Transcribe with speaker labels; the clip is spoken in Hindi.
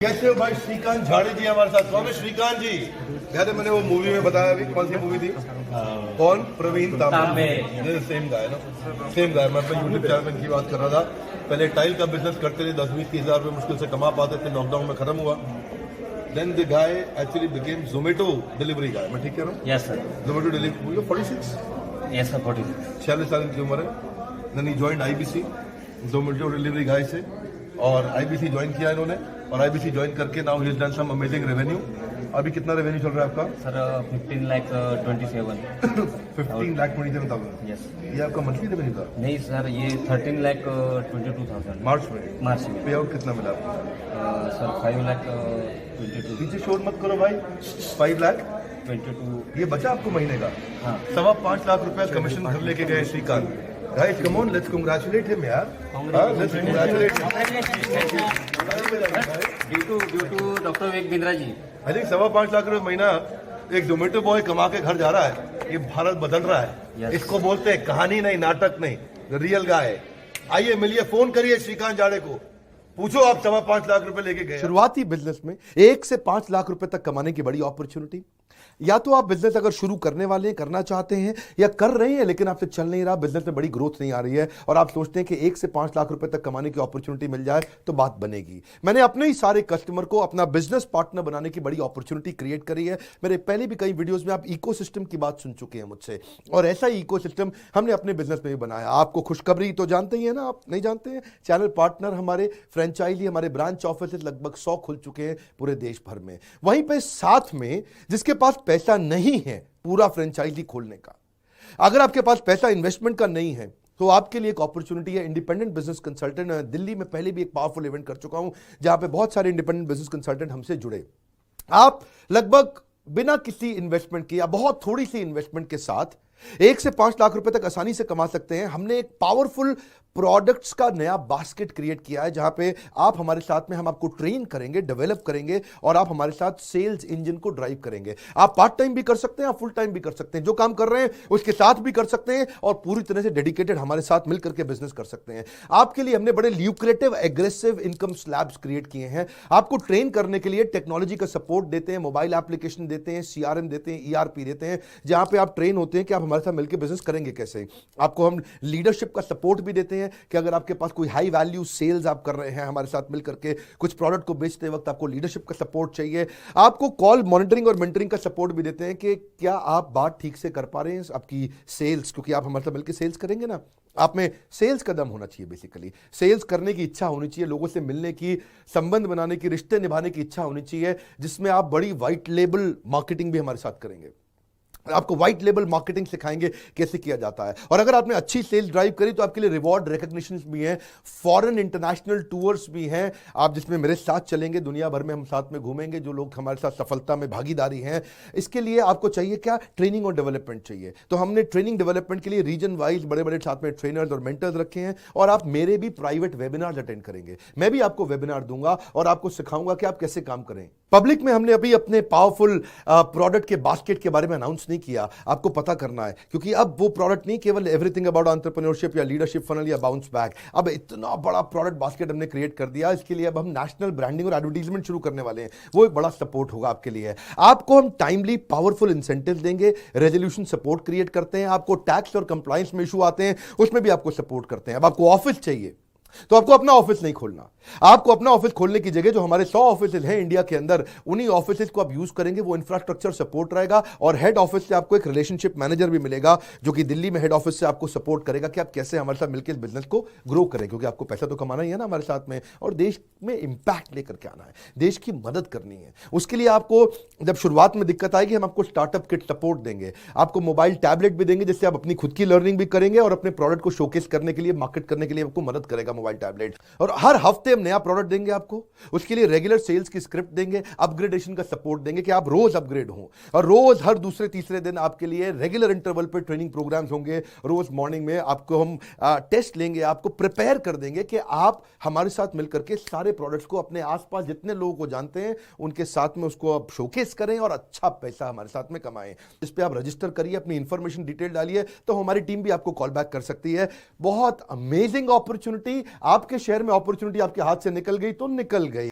Speaker 1: कैसे हो भाई? श्रीकांत झाड़ी जी हमारे साथ। कौन है श्रीकांत जी? याद है मैंने वो मूवी में बताया अभी, कौन सी मूवी थी? कौन? प्रवीण तांबे। सेम गाय ना, सेम गाय। मैं अपने यूट्यूब चैनल में की बात कर रहा था। पहले टाइल का बिजनेस करते थे, 10-20 हजार रुपये मुश्किल से कमा पाते थे, लॉकडाउन में खत्म हुआ। Then the guy actually became Zomato delivery guy. मैं ठीक कह रहा हूँ?
Speaker 2: Yes sir.
Speaker 1: Zomato delivery 46।
Speaker 2: Yes sir 46।
Speaker 1: 46 साल की उम्र है। Then he joined IBC, Zomato delivery guy से, और आईबीसी ज्वाइन किया इन्होंने। और आईबीसी ज्वाइन करके now he has done some amazing revenue. अभी कितना रेवेन्यू चल रहा है आपका?
Speaker 2: सर 15,27,000।
Speaker 1: 15,27,000।
Speaker 2: यस।
Speaker 1: ये आपका मंथली रेवेन्यू था?
Speaker 2: नहीं सर, ये 13,22,000
Speaker 1: मार्च में।
Speaker 2: मार्च में।
Speaker 1: पे आउट कितना मिला आपको?
Speaker 2: सर 5,22,000।
Speaker 1: पीछे शोर मत करो भाई। 5,22,000 ये बचा आपको महीने का?
Speaker 2: हाँ।
Speaker 1: 5.25 लाख रुपया कमिशन घर लेके गए Shrikant. Guys, come on, let's congratulate him, यार। Let's congratulate him.
Speaker 2: Due to doctor Vivek Bindra ji.
Speaker 1: I think 5.25 lakh रुपए महीना एक जोमेटो बॉय कमा के घर जा रहा है। ये भारत बदल रहा है।
Speaker 2: Yes.
Speaker 1: इसको बोलते हैं कहानी नहीं, नाटक नहीं, रियल गाय है। आइए मिलिए, फोन करिए श्रीकांत जाड़े को, पूछो आप 5.25 लाख रुपए लेके गए। शुरुआती बिजनेस में 1 से 5 लाख रुपए तक कमाने की बड़ी अपॉर्चुनिटी। या तो आप बिजनेस अगर शुरू करने वाले हैं, करना चाहते हैं, या कर रहे हैं लेकिन आपसे चल नहीं रहा, बिजनेस में बड़ी ग्रोथ नहीं आ रही है, और आप सोचते हैं कि 1 से 5 लाख रुपए तक कमाने की अपॉर्चुनिटी मिल जाए तो बात बनेगी। मैंने अपने ही सारे कस्टमर को अपना बिजनेस पार्टनर बनाने की बड़ी अपॉर्चुनिटी क्रिएट करी है। मेरे पहले भी कई वीडियोस में आप इकोसिस्टम की बात सुन चुके हैं मुझसे, और ऐसा ही इकोसिस्टम हमने अपने बिजनेस में भी बनाया। आपको खुशखबरी तो जानते ही है ना? आप नहीं जानते हैं? चैनल पार्टनर हमारे, फ्रेंचाइजी हमारे, ब्रांच ऑफिस लगभग 100 खुल चुके हैं पूरे देश भर में। वहीं पे साथ में जिसके पास पैसा नहीं है पूरा फ्रेंचाइजी खोलने का, अगर आपके पास पैसा इन्वेस्टमेंट का नहीं है, तो आपके लिए एक अपॉर्चुनिटी है। इंडिपेंडेंट बिजनेस कंसल्टेंट दिल्ली में पहले भी एक पावरफुल इवेंट कर चुका हूं, जहां पे बहुत सारे इंडिपेंडेंट बिजनेस कंसल्टेंट हमसे जुड़े। आप लगभग बिना किसी इन्वेस्टमेंट के या बहुत थोड़ी सी इन्वेस्टमेंट के साथ 1 से 5 लाख रुपए तक आसानी से कमा सकते हैं। हमने एक पावरफुल प्रोडक्ट्स का नया बास्केट क्रिएट किया है, जहां पे आप हमारे साथ में, हम आपको ट्रेन करेंगे, डेवलप करेंगे, और आप हमारे साथ सेल्स इंजन को ड्राइव करेंगे। आप पार्ट टाइम भी कर सकते हैं, आप फुल टाइम भी कर सकते हैं, जो काम कर रहे हैं उसके साथ भी कर सकते हैं, और पूरी तरह से डेडिकेटेड हमारे साथ मिलकर के बिजनेस कर सकते हैं। आपके लिए हमने बड़े lucrative aggressive income slabs create किए हैं। आपको ट्रेन करने के लिए टेक्नोलॉजी का सपोर्ट देते हैं, मोबाइल एप्लीकेशन देते हैं, CRM देते हैं, ERP देते हैं, जहां पे आप ट्रेन होते हैं कि आप हमारे साथ मिलकर बिजनेस करेंगे कैसे। आपको हम लीडरशिप का सपोर्ट भी देते हैं कि अगर आपके पास कोई हाई वैल्यू सेल्स आप कर रहे हैं हमारे साथ मिलकर के, कुछ प्रोडक्ट को बेचते वक्त आपको लीडरशिप का सपोर्ट चाहिए, आपको कॉल मॉनिटरिंग और मेंटरिंग का सपोर्ट भी देते हैं कि क्या आप बात ठीक से कर पा रहे हैं आपकी सेल्स, क्योंकि आप हमारे साथ मिलकर सेल्स करेंगे ना। आप में सेल्स कदम होना चाहिए, बेसिकली सेल्स करने की इच्छा होनी चाहिए, लोगों से मिलने की, संबंध बनाने की, रिश्ते निभाने की इच्छा होनी चाहिए, जिसमें आप बड़ी व्हाइट लेबल मार्केटिंग भी हमारे साथ करेंगे। आपको व्हाइट लेबल मार्केटिंग सिखाएंगे कैसे किया जाता है। और अगर आपने अच्छी सेल्स ड्राइव करी तो आपके लिए रिवॉर्ड रिकॉग्निशंस भी हैं, फॉरेन इंटरनेशनल टूर्स भी हैं, आप जिसमें मेरे साथ चलेंगे, दुनिया भर में हम साथ में घूमेंगे, जो लोग हमारे साथ सफलता में भागीदारी हैं। इसके लिए आपको चाहिए क्या? ट्रेनिंग और डेवलपमेंट चाहिए। तो हमने ट्रेनिंग डेवलपमेंट के लिए रीजन वाइज बड़े बड़े साथ में ट्रेनर्स और मेंटर्स रखे हैं, और आप मेरे भी प्राइवेट वेबिनार अटेंड करेंगे। मैं भी आपको वेबिनार दूंगा और आपको सिखाऊंगा कि आप कैसे काम करें। पब्लिक में हमने अभी अपने पावरफुल प्रोडक्ट के बास्केट के बारे में अनाउंस नहीं किया, आपको पता करना है, क्योंकि अब वो प्रोडक्ट नहीं केवल एवरीथिंग अबाउट एंटरप्रेन्योरशिप या लीडरशिप फनल या बाउंस बैक, अब इतना बड़ा प्रोडक्ट बास्केट हमने क्रिएट कर दिया। इसके लिए अब हम नेशनल ब्रांडिंग और एडवर्टाइजमेंट शुरू करने वाले हैं, वो एक बड़ा सपोर्ट होगा आपके लिए। आपको हम टाइमली पावरफुल इंसेंटिव देंगे, रेजोल्यूशन सपोर्ट क्रिएट करते हैं, आपको टैक्स और कंप्लायंस में इशू आते हैं उसमें भी आपको सपोर्ट करते हैं। अब आपको ऑफिस चाहिए तो आपको अपना ऑफिस नहीं खोलना, आपको अपना ऑफिस खोलने की जगह जो हमारे 100 ऑफिस हैं इंडिया के अंदर, उन्हीं ऑफिस को आप यूज करेंगे, वो इंफ्रास्ट्रक्चर सपोर्ट रहेगा, और हेड ऑफिस से आपको एक रिलेशनशिप मैनेजर भी मिलेगा जो कि दिल्ली में हेड ऑफिस से आपको सपोर्ट करेगा कि आप कैसे हमारे साथ मिलकर इस बिजनेस को ग्रो करें, क्योंकि आपको पैसा तो कमाना ही है ना हमारे साथ में, और देश में इंपैक्ट लेकर के आना है, देश की मदद करनी है। उसके लिए आपको जब शुरुआत में दिक्कत आएगी, हम आपको स्टार्टअप किट सपोर्ट देंगे, आपको मोबाइल टैबलेट भी देंगे, जिससे आप अपनी खुद की लर्निंग भी करेंगे और अपने प्रोडक्ट को शोकेस करने के लिए, मार्केट करने के लिए आपको मदद करेगा मोबाइल टैबलेट। और हर हफ्ते हम नया प्रोडक्ट देंगे आपको, उसके लिए रेगुलर सेल्स की स्क्रिप्ट देंगे, अपग्रेडेशन का सपोर्ट देंगे कि आप रोज अपग्रेड हो, और रोज हर दूसरे तीसरे दिन आपके लिए रेगुलर इंटरवल पे ट्रेनिंग प्रोग्राम्स होंगे। रोज मॉर्निंग में आपको हम टेस्ट लेंगे, आपको प्रिपेयर कर देंगे कि आप हमारे साथ मिलकर के सारे प्रोडक्ट्स को अपने आसपास जितने लोगों को जानते हैं उनके साथ में उसको आप शोकेस करें और अच्छा पैसा हमारे साथ में कमाएं। इस पे आप रजिस्टर करिए, अपनी इंफॉर्मेशन डिटेल डालिए, तो हमारी टीम भी आपको कॉल बैक कर सकती है। बहुत अमेजिंग अपॉर्चुनिटी, आपके शहर में अपॉर्चुनिटी आपके हाथ से निकल गई तो निकल गई।